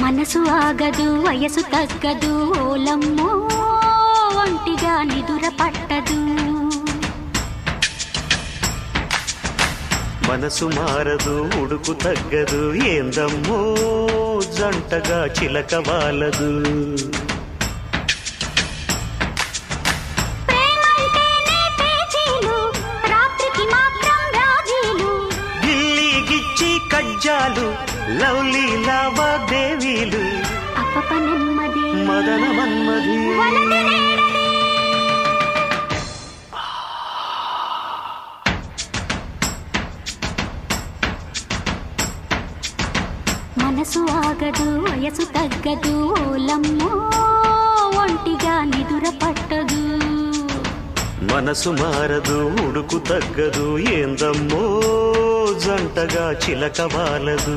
మనసు ఆగదు వయసు తగ్గదు ఓలమ్మో ఒంటిగా నిదుర పట్టదు మనసు మారదు ఉడుకు తగ్గదు ఏందమ్మో జంటగా చిలక వాలదు కజ్జాలు లవ్లీ లావాదేవీలు అప్పప నెమ్మది మదన మన్మది మనసు ఆగదు వయసు తగ్గదు ఓలమ్మో ఒంటిగా నిదుర పట్టదు మనసు మారదు ఉడుకు తగ్గదు ఏందమ్మో జంటగా చిలక వాలదు